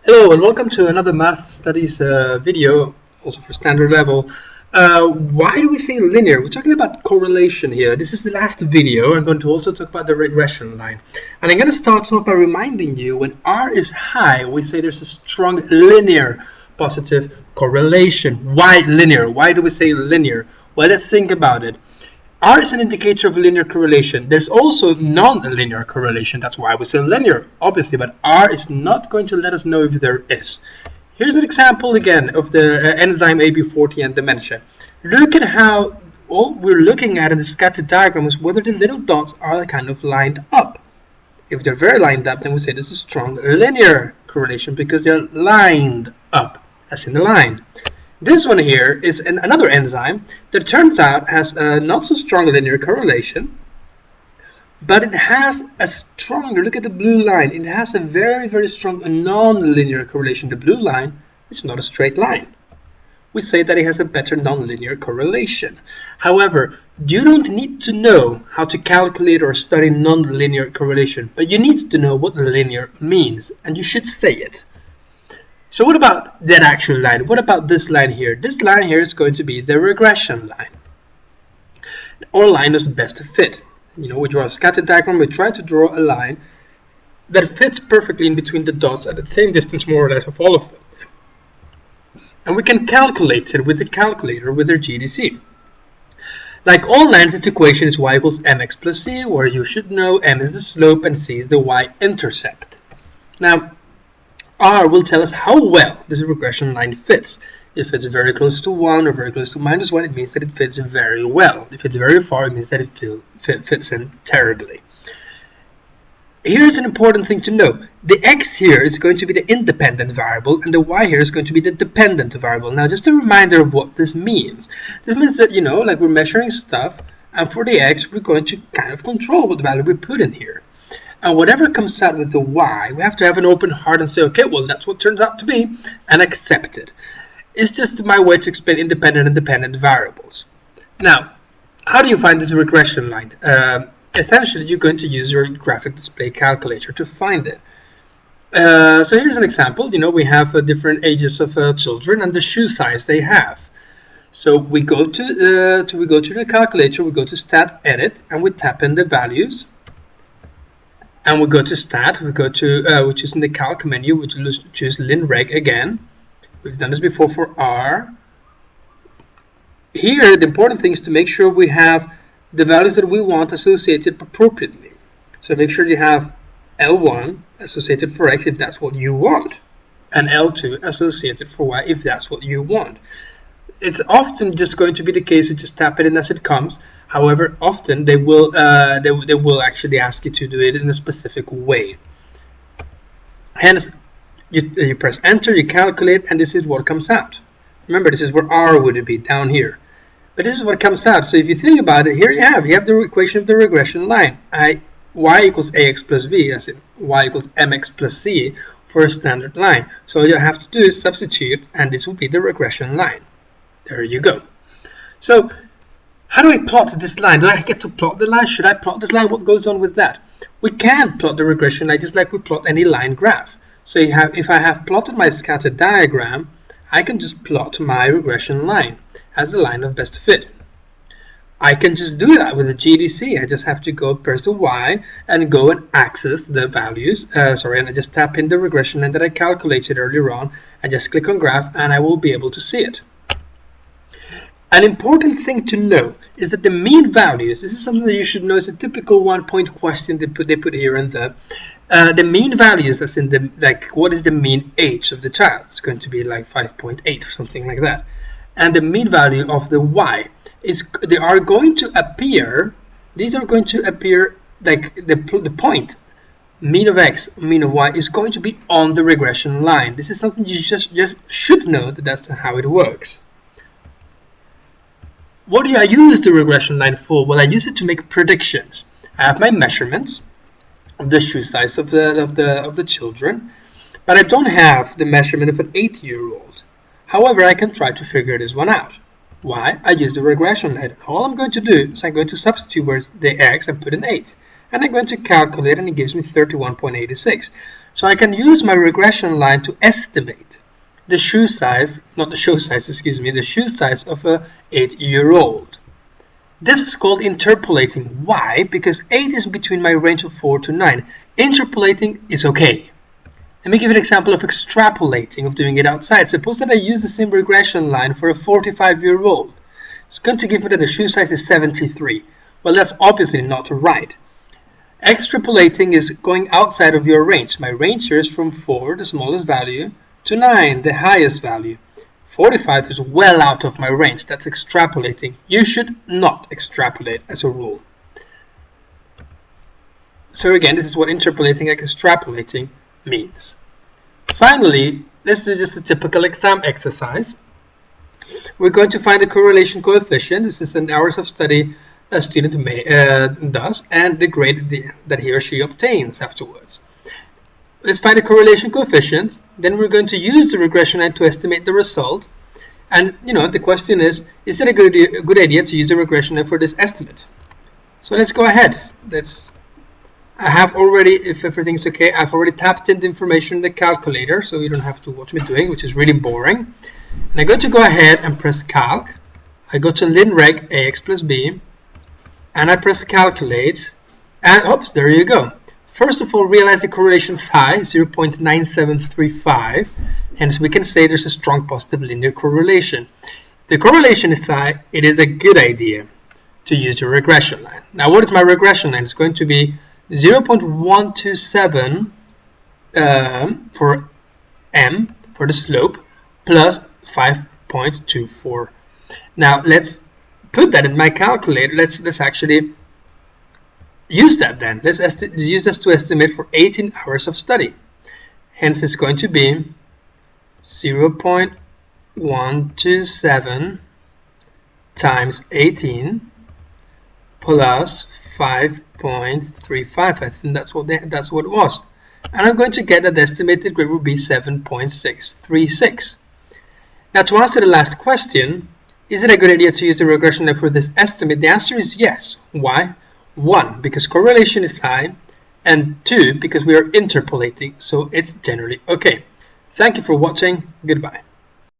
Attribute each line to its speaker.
Speaker 1: Hello and welcome to another math studies video, also for standard level. Why do we say linear? We're talking about correlation here. This is the last video. I'm going to also talk about the regression line. And I'm going to start off by reminding you when R is high, we say there's a strong linear positive correlation. Why linear? Why do we say linear? Well, let's think about it. R is an indicator of linear correlation. There's also non-linear correlation. That's why we say linear, obviously, but R is not going to let us know if there is. Here's an example again of the enzyme AB40 and dementia. Look at how all we're looking at in the scattered diagram is whether the little dots are kind of lined up. If they're very lined up, then we say this is strong linear correlation because they're lined up, as in the line. This one here is another enzyme that turns out has a not so strong linear correlation, but it has a stronger, look at the blue line, it has a very, very strong non-linear correlation. The blue line is not a straight line. We say that it has a better non-linear correlation. However, you don't need to know how to calculate or study non-linear correlation, but you need to know what linear means, and you should say it. So what about that actual line? What about this line here? This line here is going to be the regression line. Our line is best fit. You know, we draw a scatter diagram, we try to draw a line that fits perfectly in between the dots at the same distance more or less of all of them. And we can calculate it with a calculator with our GDC. Like all lines, its equation is y equals mx plus c, where you should know m is the slope and c is the y-intercept. Now, R will tell us how well this regression line fits. If it's very close to 1 or very close to -1, it means that it fits very well. If it's very far, it means that it fits in terribly. Here's an important thing to know. The x here is going to be the independent variable, and the y here is going to be the dependent variable. Now, just a reminder of what this means. This means that, you know, like we're measuring stuff, and for the x, we're going to kind of control what value we put in here. And whatever comes out with the y, we have to have an open heart and say, okay, well, that's what turns out to be, and accept it. It's just my way to explain independent and dependent variables. Now, how do you find this regression line? Essentially, you're going to use your graphic display calculator to find it. So here's an example. You know, we have different ages of children and the shoe size they have. So we go to the calculator, we go to Stat Edit, and we tap in the values. And we go to Stat, we go to, which is in the Calc menu, we choose linreg again. We've done this before for R. Here, the important thing is to make sure we have the values that we want associated appropriately. So make sure you have L1 associated for X if that's what you want, and L2 associated for Y if that's what you want. It's often just going to be the case to just tap it in as it comes. However, often they will actually ask you to do it in a specific way. Hence, you press enter, you calculate, and this is what comes out. Remember, this is where R would be down here. But this is what comes out. So if you think about it, here you have the equation of the regression line. Y equals ax plus b, as in y equals mx plus c for a standard line. So all you have to do is substitute, and this will be the regression line. There you go. So how do I plot this line? Do I get to plot the line? Should I plot this line? What goes on with that? We can plot the regression line just like we plot any line graph. So if I have plotted my scatter diagram, I can just plot my regression line as the line of best fit. I can just do that with the GDC. I just have to go press the Y and go and access the values. And I just tap in the regression line that I calculated earlier on. I just click on graph and I will be able to see it. An important thing to know is that the mean values, this is something that you should know, it's a typical 1-point question they put here and there. The mean values, as in what is the mean age of the child? It's going to be like 5.8 or something like that. And the mean value of the y is, these are going to appear like the point, mean of x, mean of y, is going to be on the regression line. This is something you just should know, that's how it works. What do I use the regression line for? Well, I use it to make predictions. I have my measurements of the shoe size of the children, but I don't have the measurement of an 8-year-old. However, I can try to figure this one out. Why? I use the regression line. All I'm going to do is I'm going to substitute where the x and put an 8. And I'm going to calculate, and it gives me 31.86. So I can use my regression line to estimate the shoe size, not the shoe size, excuse me, the shoe size of a 8-year-old. This is called interpolating. Why? Because 8 is between my range of 4 to 9. Interpolating is okay. Let me give you an example of extrapolating, of doing it outside. Suppose that I use the same regression line for a 45-year-old. It's going to give me that the shoe size is 73. Well, that's obviously not right. Extrapolating is going outside of your range. My range here is from 4, the smallest value, to 9, the highest value. 45 is well out of my range. That's extrapolating. You should not extrapolate as a rule. So again, this is what interpolating and extrapolating means. Finally, let's do just a typical exam exercise. We're going to find the correlation coefficient. This is an hours of study a student does, and the grade that he or she obtains afterwards. Let's find the correlation coefficient. Then we're going to use the regression line to estimate the result. And the question is it a good idea to use the regression line for this estimate? So let's go ahead. I have already, if everything's okay, I've already tapped in the information in the calculator, so you don't have to watch me doing, which is really boring. And I'm going to go ahead and press calc. I go to linreg ax plus b, and I press calculate, and oops, there you go. First of all, realize the correlation is high, 0.9735. Hence, we can say there's a strong positive linear correlation. If the correlation is high, it is a good idea to use your regression line. Now, what is my regression line? It's going to be 0.127 for m, for the slope, plus 5.24. Now, let's put that in my calculator. Let's actually use that then. Let's use this to estimate for 18 hours of study. Hence, it's going to be 0.127 times 18 plus 5.35. I think that's what it was. And I'm going to get that the estimated grade will be 7.636. Now, to answer the last question, is it a good idea to use the regression line for this estimate? The answer is yes. Why? 1, because correlation is high, and 2, because we are interpolating, so it's generally okay. Thank you for watching. Goodbye.